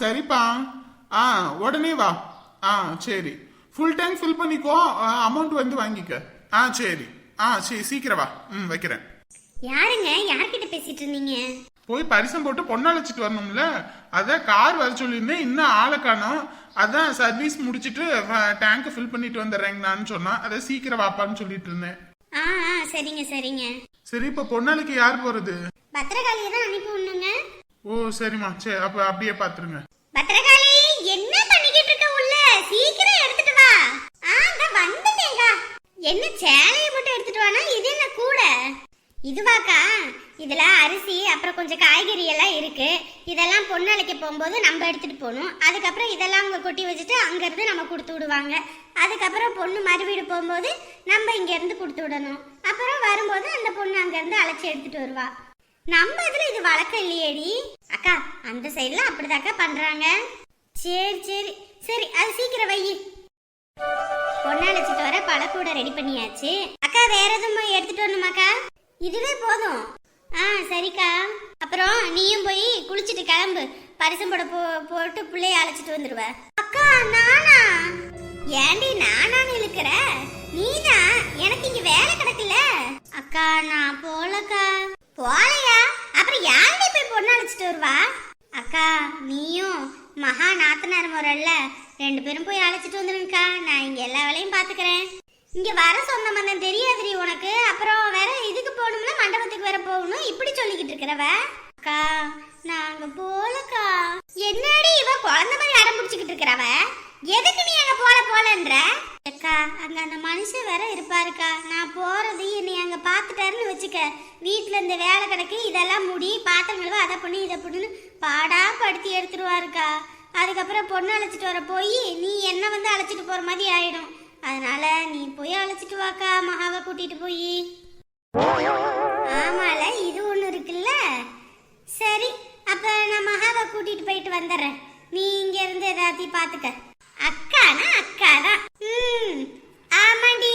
சரிப்பா. உடனே வா. சரி, ஃபுல் டேங்க் ஃபில் பண்ணிக்கோ. அமௌண்ட் வந்து வாங்கிக்க. சரி. சரி, சீக்கிரம் வா. வைக்கிறேன். யாருங்க? யார்கிட்ட பேசிட்டு இருந்தீங்க? போய் பரிசம் போட்டு பொண்ணு அழைச்சிட்டு வரணும்ல, அதான் கார் வர சொல்லியிருந்தேன். இன்னும் ஆளை காணோம். அதான் சர்வீஸ் முடிச்சிட்டு டேங்க் ஃபில் பண்ணிட்டு வந்துடுறேங்க நான் சொன்னா. அதை சீக்கிரம் வாப்பான்னு சொல்லிட்டு இருந்தேன். சரிங்க சரிங்க. சரி, இப்ப பொண்ணாளுக்கு யார் போறது? பத்திரகாளியை தான் அனுப்பி விடணுங்க. ஓ சரிம்மா, சரி அப்ப அப்படியே பாத்துருங்க. பத்திரகாளி என்ன பண்ணிக்கிட்டு இருக்க? உள்ள சீக்கிரம் எடுத்துட்டு வா. வந்துட்டேங்க. என்ன சேலையை மட்டும் எடுத்துட்டு வானா? இது என்ன கூட? இதுவாக்கா? இதுல அரிசி அப்புறம் கொஞ்சம் காய்கறி எல்லாம் இருக்கு. இதெல்லாம் பொண்ணழைக்க போகும்போது நம்ம எடுத்துட்டு போகணும். அதுக்கப்புறம் இதெல்லாம் அவங்க கொட்டி வச்சுட்டு அங்க இருந்து நம்ம கொடுத்து விடுவாங்க. அதுக்கப்புறம் பொண்ணு மறுவீடு போகும்போது நம்ம இங்க இருந்து கொடுத்து விடணும். அப்புறம் வரும்போது அந்த பொண்ணு அங்க இருந்து அழைச்சி எடுத்துட்டு வருவா. நம்ம இதுல இது வழக்கம் இல்லையேடி அக்கா. அந்த சைடுல அப்படிதாக்கா பண்றாங்க. சரி சரி சரி, அது சீக்கிரம் வை. பொண்ணு அழைச்சிட்டு வர பழக்கூட ரெடி பண்ணியாச்சு. அக்கா வேற எதுவும் எடுத்துட்டு வரணுமாக்கா? இதுவே போதும். சரிக்கா. அப்புறம் நீயும் போய் குளிச்சுட்டு கிளம்பு. பரிசம் போட்டு பிள்ளைய அழைச்சிட்டு வந்துடுவ. அக்கா நானா? ஏண்டி நானான்னு இழுக்கிற? நீதான். எனக்கு இங்க வேலை கிடக்குல. அக்கா நான் போலக்கா. போலையா? அப்புறம் யாருமே போய் பொண்ணு அழைச்சிட்டு வருவா? அக்கா நீயும் மகா நாத்தனார் முறைல்ல, 2 பேரும் போய் அழைச்சிட்டு வந்துருங்கக்கா. நான் இங்க எல்லா வேலையும் பாத்துக்கிறேன். இங்க வர சொன்ன மந்தம் தெரியாதுரி உனக்கு. அப்புறம் வேற இதுக்கு போகணும்னா மண்டபத்துக்கு வேற போகணும். இப்படி சொல்லிக்கிட்டு இருக்கிறவ. அக்கா நாங்க போலக்கா. என்னடி இவ குழந்தை மாதிரி அடம் பிடிச்சிக்கிட்டு இருக்கிறவ? எதுக்கு நீ அங்க போலன்ற? அக்கா அங்க அந்த மனுஷன் வேற இருப்பாருக்கா. நான் போறது என்னை அங்க பாத்துட்டாருன்னு வச்சுக்க. வீட்டுல இந்த வேலை கிடக்கு, இதெல்லாம் முடி பாத்திரங்களுவா, அதை பண்ணி இதை பண்ணுன்னு பாடா படுத்தி எடுத்துருவாருக்கா. அதுக்கப்புறம் பொண்ணு அழைச்சிட்டு வர போய் நீ என்ன வந்து அழைச்சிட்டு போற மாதிரி ஆயிடும். அதனால நீ போய் அழைச்சிட்டு வாக்கா, மகாவை கூட்டிட்டு போய். ஆமால, இது ஒண்ணு இருக்குல்ல. சரி, அப்ப நான் மகாவை கூட்டிட்டு போயிட்டு வந்துடுறேன். நீ இங்க இருந்து ஏதாத்தையும் பாத்துக்க. அக்கானா அக்காதான். ஆமாடி.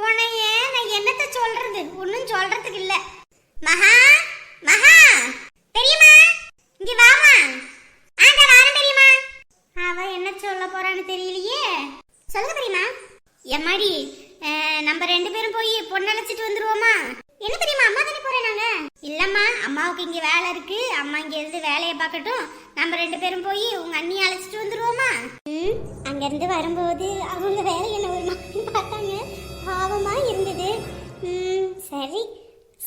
உன்னைய நான் என்னத்த சொல்றது? ஒன்னும் சொல்றதுக்கு இல்ல. மகா மகா பெரியம்மா இங்க வாமா. வாரம் பெரியம்மா. அவ என்ன சொல்ல போறான்னு தெரியலையே. சொல்லுங்க பெரியம்மா. எம்மாடி, நம்ம 2 பேரும் போய் பொண்ணு அழைச்சிட்டு வந்துருவோமா? என்ன தெரியுமா, அம்மா தானே போறேன் நாங்க. இல்லம்மா, அம்மாவுக்கு இங்க வேலை இருக்கு. அம்மா இங்க இருந்து வேலையை பார்க்கட்டும். நம்ம 2 பேரும் போய் உங்க அண்ணியை அழைச்சிட்டு வந்துருவோமா? அங்க இருந்து வரும்போது அவங்க வேலை என்ன ஒரு மாதிரி பார்த்தாங்க. பாவமா இருந்தது. சரி,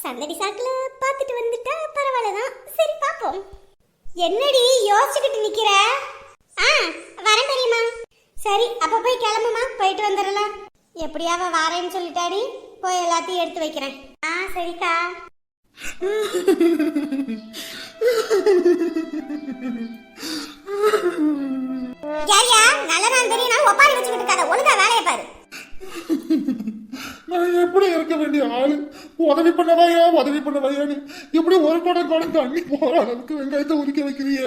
சந்தடி சாக்குல பார்த்துட்டு வந்துட்டா பரவாயில்லதான். சரி பாப்போம். என்னடி யோசிச்சுக்கிட்டு நிக்கிற? வரேன் பெரியம்மா. சரி, அப்ப போய் கிளம்புமா, போயிட்டு வந்துடலாம். எப்படியாவ வாரேன்னு சொல்லிட்டாடி. போய் எல்லாத்தையும் எடுத்து வைக்கிறேன். சரிக்கா. யாரியா நல்ல நான் தெரியும். நான் ஒப்பாரி வச்சுக்கிட்டு இருக்காத, ஒழுங்கா வேலையை பாரு. நான் எப்படி இருக்க வேண்டிய ஆளு? உதவி பண்ணவாயான்னு இப்படி ஒரு குடம் தண்ணி போற அளவுக்கு வெங்காயத்தை உரிக்க வைக்கிறீங்க.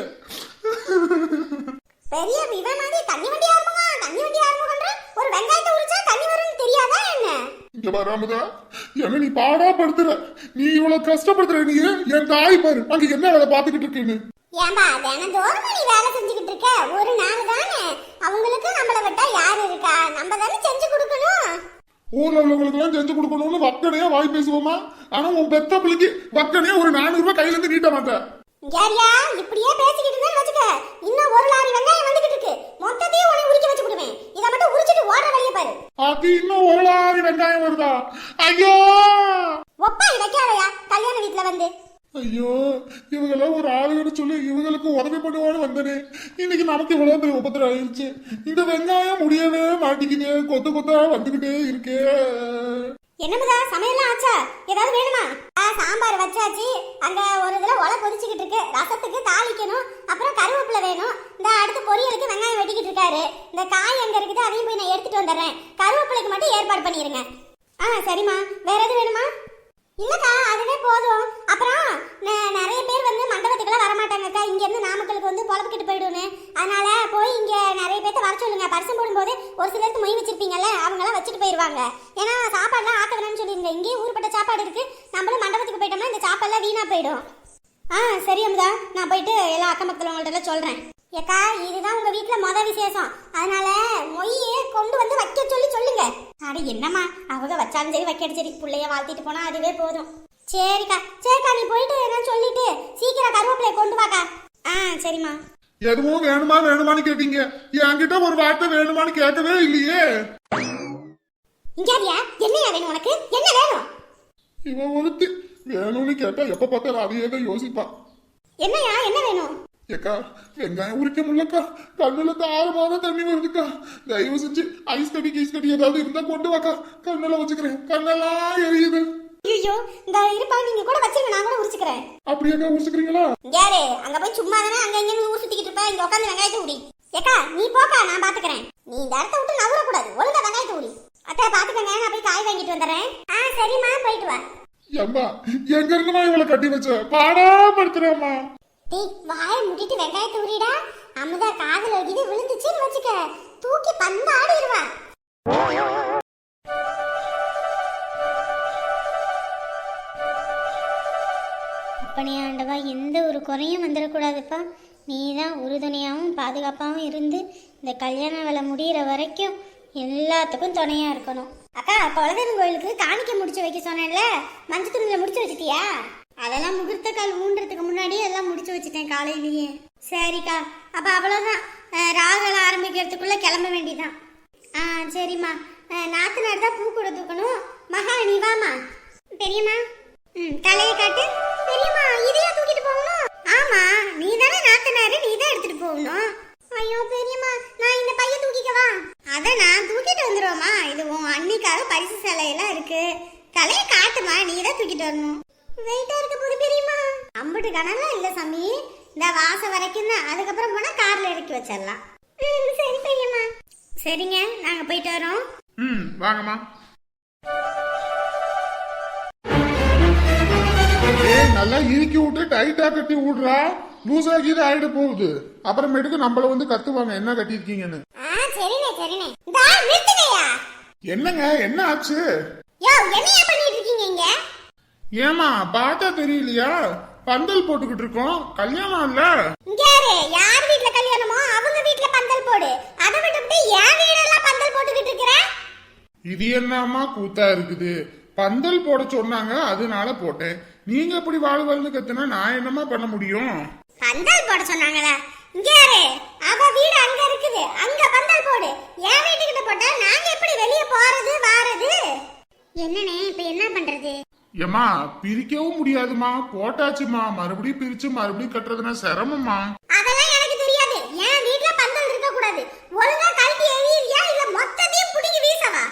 பெரிய விவ மாதிரி தண்ணி வண்டி ஆரம்பம்ன்ற ஒரு வெங்காயத்தை உரிச்சா தண்ணி வரும்னு தெரியாதா என்ன? இங்க வராமதா என்ன நீ பாடா படுத்துற? நீ இவ்வளவு கஷ்டப்படுத்துற. நீ என் தாய் பாரு அங்க என்ன வேலை பாத்துக்கிட்டு இருக்கேன்னு. ஏன்பா தினந்தோறும் நீ வேலை செஞ்சுக்கிட்டு இருக்க? ஒரு நாள் தானே. அவங்களுக்கு நம்மள விட்டா யாரு இருக்கா? நம்ம தானே செஞ்சு கொடுக்கணும். ஊர்ல உள்ளவங்களுக்கு எல்லாம் செஞ்சு கொடுக்கணும்னு வக்கனையா வாய் பேசுவோமா? ஆனா உன் பெத்த பிள்ளைக்கு வக்கனையா ஒரு 400 ரூபாய் கையில இருந்து நீட்ட மாட்டேன். யாரியா இப்படியே பேசிக்கிட்டு இருந்தா வச்சுக்க, இன்னும் ஒரு லாரி வெங்காயம் வந்துகிட்டு இருக்கு. மொத்தத்தையும் உன்னை உரிக்க வச்சு விடுவேன். இத மட்டும் உரிச்சிட்டு ஓடுற வழியை பாரு. அது இன்னும் ஒரு லாரி வெங்காயம் வருதா? ஐயோ ஒப்பாரி வைக்காதயா கல்யாண வீட்டுல வந்து. ஐயோ, இவங்கெல்லாம் ஒரு ஆளுன்னு சொல்லி இவங்களுக்கு உதவி பண்ணுவான்னு வந்தனே. இன்னைக்கு நமக்கு இவ்வளவு பெரிய உபத்திரம் ஆயிடுச்சு. இந்த வெங்காயம் முடியவே மாட்டிக்கிட்டே கொத்தா வந்துகிட்டே இருக்கே. என்னமுதா சமையல்லாம் ஆச்சா? ஏதாவது வேணுமா? சாம்பார் வச்சாச்சு. அங்க ஒரு இதுல ஒலை கொதிச்சுக்கிட்டு இருக்கு. ரசத்துக்கு தாளிக்கணும். அப்புறம் கருவேப்பிலை வேணும். இந்த அடுத்து பொரியலுக்கு வெங்காயம் வெட்டிக்கிட்டு இருக்காரு. இந்த காய் எங்க இருக்குது அதையும் போய் நான் எடுத்துட்டு வந்துடுறேன். கருவேப்பிலைக்கு மட்டும் ஏற்பாடு பண்ணிருங்க. சரிம்மா. வேற எது வேணுமா? இல்லக்கா, அதுவே போதும். அப்புறம் நிறைய பேர் வந்து மண்டபத்துக்குலாம் வரமாட்டாங்கக்கா. இங்க இருந்து நாமக்கலுக்கு வந்து பொழப்புக்கிட்டு போயிடுன்னு. அதனால போய் இங்க நிறைய பேர்த்த வர சொல்லுங்க. பரிசம் போடும்போது ஒரு சிலருக்கு மொய் வச்சிருப்பீங்கல்ல, அவங்களாம் வச்சுட்டு போயிடுவாங்க. ஏன்னா சாப்பாடுலாம் ஆக்க வேணும்னு சொல்லியிருந்தேன். இங்கேயே ஊர்பட்ட சாப்பாடு இருக்கு. நம்மளும் மண்டபத்துக்கு போயிட்டோம்னா இந்த சாப்பாடுலாம் வீணா போயிடும். சரி அமுதா, நான் போயிட்டு எல்லா அக்கம் பக்கத்தில் உங்கள்கிட்ட சொல்றேன். ஏக்கா இதுதான் உங்க வீட்ல விசேஷம், அதனால மொய்யை கொண்டு வந்து வைக்க சொல்லுங்க. அட என்னம்மா, அவங்க வச்சாலும் சரி வைக்கணும் சரி, பிள்ளைய வாழ்த்திட்டு போனா அதுவே போதும். சரிக்கா நீ போயிட்டு நான் சொல்லிட்டு சீக்கிரம் கருவேப்பிலையை கொண்டு வாக்கா. சரிம்மா. எதுவும் வேணுமான்னு கேட்டீங்க, என்கிட்ட ஒரு வார்த்தை வேணுமான்னு கேட்கவே இல்லையே. இங்கயா என்னையா வேணும் உனக்கு, என்ன வேணும்? இவன் ஒருத்தி வேணும்னு கேட்டா எப்ப பார்த்தாலும் அதையே தான் யோசிப்பா. என்னையா என்ன வேணும்? ஏக்கா வெங்காயம் உரிக்க முடியலக்கா, கண்ணுல தாரமான தண்ணி வருதுக்கா. தயவு செஞ்சு ஐஸ் கட்டி ஏதாவது இருந்தா கொண்டு வாக்கா, கண்ணுல வச்சுக்கிறேன், கண்ணெல்லாம் எரியுது. ஐயோ இந்த இருப்பா, நீங்க கூட வச்சிருங்க, நான் கூட உரிச்சுக்கிறேன். அப்படியேக்கா உரிச்சுக்கிறீங்களா? யாரு அங்க போய் சும்மா தானே அங்க இங்க ஊர் சுத்திக்கிட்டு இருப்ப, இங்க உட்காந்து வெங்காயத்தை உரி. ஏக்கா நீ போக்கா, நான் பாத்துக்கிறேன். நீ இந்த இடத்த விட்டு நவர கூடாது, ஒழுங்கா வெங்காயத்தை உரி. அத்தை பாத்துக்கங்க, நான் போய் காய் வாங்கிட்டு வந்துடுறேன். சரிம்மா போயிட்டு வா. அம்மா எங்க இருந்துமா இவளை கட்டி வச்ச, பாடா படுத்துறேம்மா. டேய் வாயை மூடிட்டு வெங்காயத்தை உரிடா. அமுதா காதுல இது விழுந்துச்சுன்னு வச்சுக்க, தூக்கி பந்து ஆடிடுவா. அப்பனே ஆண்டவா, எந்த ஒரு குறையும் வந்துடக்கூடாதுப்பா. நீ தான் உறுதுணையாகவும் பாதுகாப்பாகவும் இருந்து இந்த கல்யாண வேலை முடிகிற வரைக்கும் எல்லாத்துக்கும் துணையா இருக்கணும். அக்கா குலதெய்வம் கோயிலுக்கு காணிக்க முடிச்சு வைக்க சொன்னேன்ல, மஞ்சள் துணியில முடிச்சு வச்சுட்டியா? அதெல்லாம் முகூர்த்த கால் ஊன்றதுக்கு முன்னாடியே எல்லாம் முடிச்சு வச்சுட்டேன் காலையிலேயே. சரிக்கா, அப்ப அவ்வளவுதான், ராகலாம் ஆரம்பிக்கிறதுக்குள்ள கிளம்ப வேண்டியதான். சரிம்மா. நாத்தனார் தான் பூ கூட தூக்கணும். மகா நீ வாமா. பெரியம்மா தலையை காட்டு. பெரியம்மா இதையா தூக்கிட்டு போகணும்? ஆமா, நீ தானே நாத்தனாரு, நீ தான் எடுத்துட்டு போகணும். ஐயோ பெரியம்மா, நான் இந்த பைய தூக்கிக்கவா? அத நான் தூக்கிட்டு வந்துருவோமா, இது உன் அன்னிக்காக பரிசு சேலையெல்லாம் இருக்கு. தலையை காட்டுமா, நீ தான் தூக்கிட்டு வரணும். வெயிட்டா இருக்க போது பெரியம்மா. அம்புட்டு கணம்லாம் இல்ல சாமி, இந்த வாசம் வரைக்கும் தான், அதுக்கப்புறம் போனா கார்ல இறக்கி வச்சிடலாம். சரி பெரியம்மா. சரிங்க, நாங்க போயிட்டு வரோம். வாங்கம்மா. நல்லா இறுக்கி விட்டு டைட்டா கட்டி விடுறா, லூசா கீது ஆயிட போகுது. அப்புறமேட்டுக்கு நம்மள வந்து கத்துவாங்க என்ன கட்டிருக்கீங்கன்னு. சரிண்ணே. என்னங்க என்ன ஆச்சு? என்னையா பண்ணிட்டு இருக்கீங்க இங்க? ஏமா பார்த்தா தெரியலையா, பந்தல் போட்டுக்கிட்டு இருக்கோம், கல்யாணம் இல்ல. யார் வீட்ல கல்யாணமோ அவங்க வீட்ல பந்தல் போடு, அதை விட்டுட்டு என் வீடெல்லாம் பந்தல் போட்டுக்கிட்டு இருக்கற. இது என்னமா கூத்தா இருக்குது, பந்தல் போட சொன்னாங்க அதனால போட்டேன். நீங்க எப்படி வாழ்ந்து கத்துனா நான் என்னமா பண்ண முடியும்? பந்தல் போட சொன்னாங்களா? இங்க யாரு? அவ வீடு அங்க இருக்குது, அங்க பந்தல் போடு. என் வீட்டுக்கிட்ட போட்டா நாங்க எப்படி வெளிய போறது வாரது? என்னனே இப்ப என்ன பண்றது? ஏமா பிரிக்கவும் முடியாதுமா, போட்டாச்சுமா, மறுபடியும் பிரிச்சு மறுபடியும் கட்டுறதுனா சிரமமா. அதெல்லாம் எனக்கு தெரியாது. என் வீட்ல பந்தல் இருக்க கூடாது. ஒழுங்கா கழட்டி எறியா இல்ல மொத்தத்தையும் புடிங்கி வீசவா?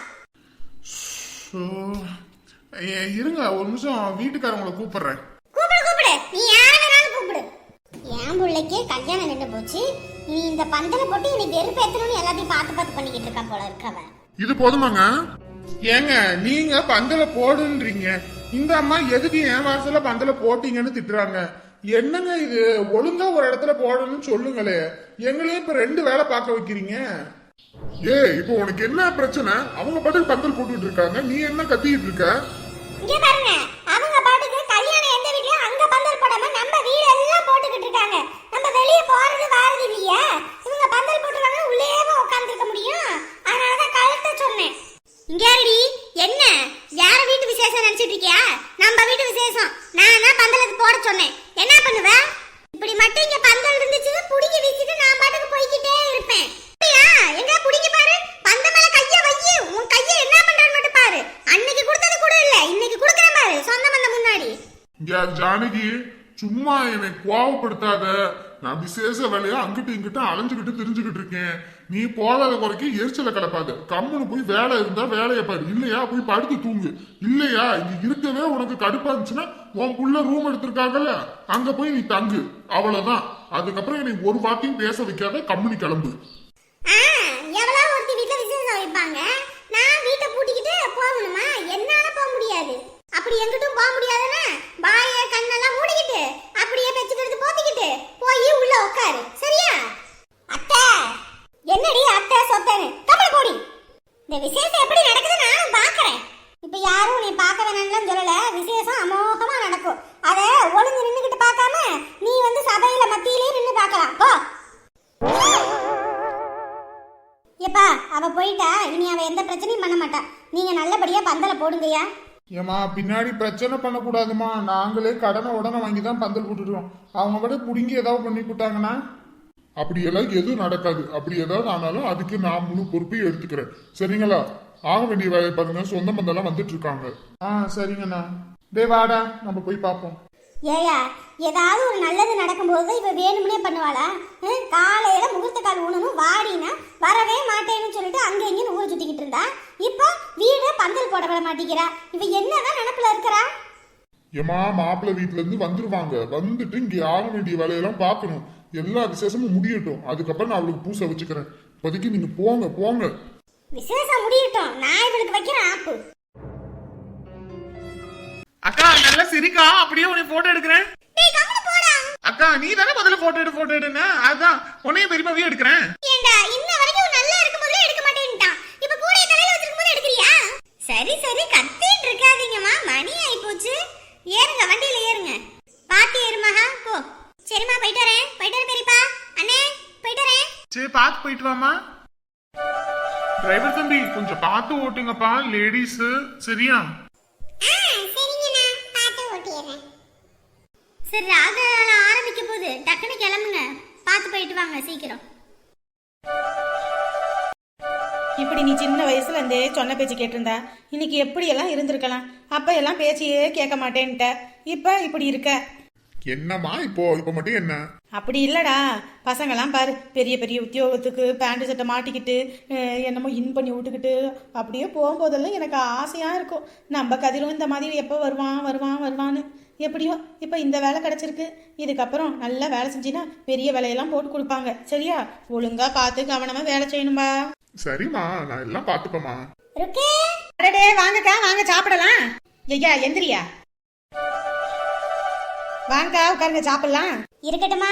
இருங்க ஒரு நிமிஷம், வீட்டுக்காரங்களை கூப்பிடுறேன். கூப்பிடு, நீ யார வேணாலும் கூப்பிடு. என் பிள்ளைக்கு கல்யாணம் நின்று போச்சு, நீ இந்த பந்தலை போட்டு நீ வெறுப்பேத்தணும்னு எல்லாத்தையும் பார்த்து பண்ணிக்கிட்டு இருக்கா போல இருக்கவ. இது போதுமாங்க? ஏங்க நீங்க பந்தல போடுன்றீங்க, இந்த அம்மா எதுக்கு என் வாசல பந்தல போட்டீங்கன்னு திட்டுறாங்க. என்னங்க இது, ஒழுங்கா ஒரு இடத்துல போடணும்னு சொல்லுங்களே, எங்களையும் இப்ப 2 வேலை பார்க்க வைக்கிறீங்க. இப்போ உனக்கு என்ன பிரச்சனை? அவங்க பாட்டுக்கு பந்தல் போட்டுட்டு இருக்காங்க, நீ என்ன கத்திட்டு இருக்க? இங்க பாருங்க, அவங்க பாட்டுக்கு கல்யாணம் எந்த வீட்லயும் அங்க பந்தல் போடாம நம்ம வீடு எல்லாம் போட்டுக்கிட்டு இருக்காங்க. நம்ம வெளிய போறது வாரது இல்லையா? இவங்க பந்தல் போட்டுறாங்க, உள்ளேயே உட்கார்ந்து இருக்க முடியும். அதனாலதான் கழுத்த சொன்னேன். இங்க யாரடி? என்ன யார வீட்டு விசேஷம் நினைச்சிட்டு இருக்கியா? நம்ம வீட்டு விசேஷம். நான் தான் பந்தலுக்கு போட சொன்னேன். என்ன பண்ணுவ? இப்படி மட்டும் இங்க பந்தல் இருந்துச்சுன்னு புடிங்கி வீசிட்டு நான் பாட்டுக்கு போய்கிட்டே இருப்பேன். எங்க புடிங்கி பாரு, பந்த மேல கைய வையி, உன் கைய என்ன பண்றன்னு மட்டும் பாரு. அன்னைக்கு கொடுத்தது கூட இல்ல, இன்னைக்கு கொடுக்கறேன் பாரு, சொந்த மந்த முன்னாடி. ஜானகி சும்மா என்னை கோவப்படுத்தாத, நான் விசேஷ வேலையா அங்கிட்டு இங்கிட்ட அலைஞ்சுக்கிட்டு தெரிஞ்சுக்கிட்டு இருக்கேன். நீ போதாத குறைக்கு எரிச்சலை கிளப்பாத, கம்முன்னு போய் வேலை இருந்தா வேலையை பாரு, இல்லையா போய் படுத்து தூங்கு. இல்லையா இங்க இருக்கவே உனக்கு கடுப்பா இருந்துச்சுன்னா உன் புள்ள ரூம் எடுத்திருக்காங்கல்ல, அங்க போய் நீ தங்கு, அவ்வளவுதான். அதுக்கப்புறம் என்னை ஒரு வார்த்தையும் பேச வைக்காத, கம்முனி கிளம்பு. எவ்வளவு ஒருத்தி வீட்டுல விசேஷம் வைப்பாங்க, நான் வீட்டை பூட்டிக்கிட்டு போகணுமா? என்னால போக முடியாது. அப்படி எங்கிட்டும் போக முடியாதுன்னா வாய கண்ணெல்லாம் மூடிக்கிட்டு அப்படியே பெச்சுக்கிட்டு போத்திக்கிட்டு போய் உள்ள உட்காரு, சரியா? அத்தை என்னடி அத்தை சொத்தனு கம்மல போடி. இந்த விசேஷம் எப்படி நடக்குது நானும் பாக்குறேன். இப்ப யாரும் நீ பார்க்க வேணாம்னு சொல்லல, விசேஷம் அமோகமா நடக்கும். அத ஒளிஞ்சு நின்னுகிட்டு பார்க்காம நீ வந்து சபையில மத்தியிலே நின்னு பார்க்கலாம். போ. பண்ணிட்டா இனி அவ எந்த பிரச்சனையும் பண்ண மாட்டா. நீங்க நல்லபடியா பந்தல போடுங்கய்யா. ஏமா பின்னாடி பிரச்சனை பண்ணக்கூடாதுமா. நாங்களே கடனை உடனே வாங்கி தான் பந்தல் போட்டுடுவோம். அவங்க விட புடுங்கி ஏதாவது பண்ணி போட்டாங்கன்னா அப்படியெல்லாம் எதுவும் நடக்காது. அப்படி ஏதாவது ஆனாலும் அதுக்கு நான் முழு பொறுப்பையும் எடுத்துக்கிறேன். சரிங்களா? ஆக வேண்டிய வேலையை பாருங்க. சொந்த பந்தெல்லாம் வந்துட்டு இருக்காங்க. சரிங்கண்ணா. டே வாடா, நம்ம போய் பார்ப்போம். ஏயா ஏதாவது ஒரு நல்லது நடக்கும்போது இவ வேணும்னே பண்ணுவாளா? காலையில முகூர்த்த கால் ஊனணும் வாடினா வரவே மாட்டேன்னு சொல்லிட்டு அங்க இங்கன்னு ஊர் சுத்திக்கிட்டு இருந்தா. இப்போ வீடு பந்தல் போட விட மாட்டேங்கிறா. இவ என்னதான் நினைப்புல இருக்கிறா? ஏமா மாப்பிள்ளை வீட்டுல இருந்து வந்துருவாங்க. வந்துட்டு இங்க ஆக வேண்டிய வேலையெல்லாம் பார்க்கணும். எல்லா விசேஷமும் முடியட்டும். அதுக்கப்புறம் நான் அவளுக்கு பூசை வச்சுக்கிறேன். இப்போதைக்கு நீங்க போங்க போங்க. விசேஷம் முடியட்டும், நான் இவளுக்கு வைக்கிறேன் ஆப்பு. அக்கா நல்லா சிரிக்கா, அப்படியே உன்னை போட்டோ எடுக்கிறேன். அக்கா நீ தானே முதல்ல போட்டோ எடுன்னு, அதான் உன்னையும் பெரியமாவே எடுக்கிறேன். ஏண்டா இன்ன வரைக்கும் நல்லா இருக்கும்போதே எடுக்க மாட்டேன்ட்டான். இப்ப கூடைய தலையில வச்சிருக்கும்போது எடுக்கறியா? சரி சரி கத்திட்டு இருக்காதீங்கம்மா, மணி ஆயி போச்சு. ஏறுங்க வண்டியில ஏறுங்க. பாத்து ஏறுமாஹா போ. சரிம்மா போயிட்டு வரேன். போயிட்டு வரேன் பெரியப்பா. அண்ணே போயிட்டு வரேன். சரி பார்த்து போயிட்டு வாமா. டிரைவர் தம்பி கொஞ்சம் பார்த்து ஓட்டுங்கப்பா, லேடிஸ். சரியா? சரிங்கண்ணா, பாத்து ஓட்டிடுறேன். சரி ராக ஆரம்பிக்க போகுது, டக்குன்னு கிளம்புங்க. பார்த்து போயிட்டு வாங்க சீக்கிரம். இப்படி நீ சின்ன வயசுல இருந்தே சொன்ன பேச்சு கேட்டிருந்தா இன்னைக்கு எப்படி எல்லாம் இருந்திருக்கலாம். அப்ப எல்லாம் பேச்சையே கேட்க மாட்டேன்ட்ட, இப்ப இப்படி இருக்க. என்னம்மா இப்போ மட்டும் என்ன? அப்படி இல்லடா, பசங்கெல்லாம் பாரு பெரிய பெரிய உத்தியோகத்துக்கு பேண்ட் சட்டை மாட்டிக்கிட்டு என்னமோ இன் பண்ணி விட்டுக்கிட்டு அப்படியே போகும்போதெல்லாம் எனக்கு ஆசையா இருக்கும். நம்ம கதிரும் இந்த மாதிரி எப்போ வருவான்னு. எப்படியோ இப்போ இந்த வேலை கிடைச்சிருக்கு. இதுக்கப்புறம் நல்லா வேலை செஞ்சினா பெரிய வேலையெல்லாம் போட்டு கொடுப்பாங்க. சரியா? ஒழுங்கா பார்த்து கவனமா வேலை செய்யணும்பா. சரிம்மா, நான் எல்லாம் பாத்துப்பேம்மா. அடடே வாங்கக்கா, வாங்க சாப்பிடலாம். ஐயா எந்திரியா, வாங்கக்கா உட்காருங்க சாப்பிடலாம். இருக்கட்டுமா,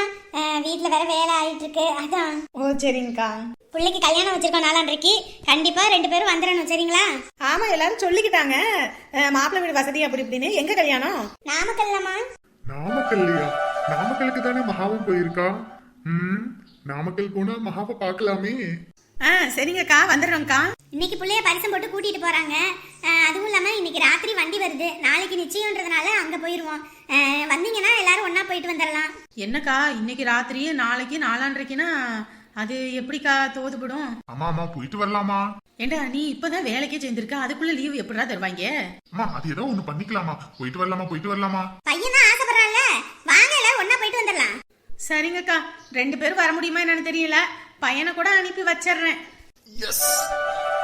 வீட்டுல வேற வேலை ஆயிட்டு இருக்கு அதான். ஓ சரிங்கக்கா. பிள்ளைக்கு கல்யாணம் வச்சிருக்கோம் நாளான்றைக்கு. கண்டிப்பா 2 பேரும் வந்துடணும். சரிங்களா? ஆமா எல்லாரும் சொல்லிக்கிட்டாங்க மாப்பிள்ளை வீடு வசதி அப்படி இப்படின்னு. எங்க கல்யாணம்? நாமக்கல்லம்மா. நாமக்கல்லையா? நாமக்கலுக்கு தானே மகாவும் போயிருக்கா. நாமக்கல் போனா மகாவை பார்க்கலாமே. சரிங்கக்கா வந்துடுறோம்க்கா. இன்னைக்கு பிள்ளைய பரிசம் போட்டு கூட்டிட்டு போறாங்க. அதுவும் இல்லாம இன்னைக்கு ராத்திரி வண்டி வருது. நாளைக்கு நிச்சயம்ன்றதுனால அங்க போயிருவோம். வந்தீங்கன்னா எல்லாரும் ஒன்னா போயிட்டு வந்துடலாம். என்னக்கா இன்னைக்கு ராத்திரி நாளைக்கு நாளான்றைக்குன்னா அது எப்படிக்கா தோதுபடும்? ஆமா போயிட்டு வரலாமா? ஏண்டா நீ இப்பதான் வேலைக்கே சேர்ந்திருக்க, அதுக்குள்ள லீவ் எப்படிடா தருவாங்க? அம்மா அது ஏதோ ஒண்ணு பண்ணிக்கலாமா? போயிட்டு வரலாமா? பையன் தான் ஆசைப்படுறான்ல, வாங்க எல்லாரும் ஒன்னா போயிட்டு வந்துடலாம். சரிங்கக்கா, 2 பேரும் வர முடியுமா என்னன்னு தெரியல. பையனை கூட அனுப்பி வச்சிடுறேன்.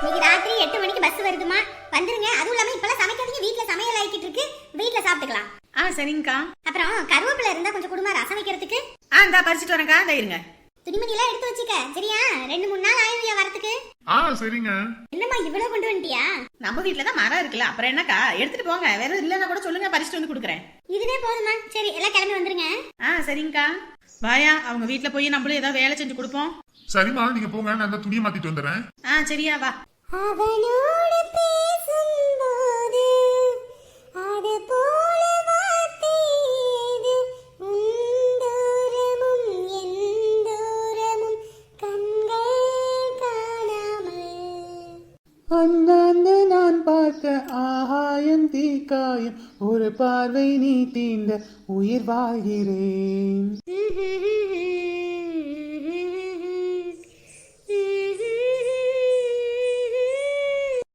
இன்னைக்கு ராத்திரி 8 மணிக்கு பஸ் வருதுமா, வந்துருங்க. அதுவும் இல்லாம இப்பெல்லாம் சமைக்காதீங்க, வீட்டுல சமையல் ஆயிக்கிட்டு இருக்கு, வீட்டுல சாப்பிட்டுக்கலாம். சரிங்கக்கா. அப்புறம் கருவேப்பிலை இருந்தா கொஞ்சம் குடும்பம் ரசம் வைக்கிறதுக்கு. இந்தா பறிச்சுட்டு வரேன்க்கா, இந்த இருங்க. துணிமணி எல்லாம் எடுத்து வச்சுக்க. சரியா? 2-3 நாள் ஆயிடுவியா வரதுக்கு? சரிங்க. என்னம்மா இவ்வளவு கொண்டு வந்துட்டியா? நம்ம வீட்டுலதான் மரம் இருக்குல்ல, அப்புறம் என்னக்கா எடுத்துட்டு போங்க. வேற இல்லன்னா கூட சொல்லுங்க, பறிச்சுட்டு வந்து கொடுக்குறேன். இதுவே போதுமா? சரி எல்லாம் கிளம்பி வந்துருங்க. சரிங்கக்கா. வாயா அவங்க வீட்டுல போய் நம்மளும் ஏதாவது வேலை செஞ்சு கொடுப்போம். சரிம்மா நீங்க போங்க, நான் அந்த துணியை மாத்திட்டு வந்துடுறேன். சரியா வா. அவனோடு பேசும்போது அது போல வார்த்தை இது. உந்தூரமும் எந்தூரமும் கண்கள் காணாமல். அந்தாந்து நான் பார்த்த ஆகாயம் தீக்காயம், ஒரு பார்வை நீ தீண்ட உயிர் வாழ்கிறேன்.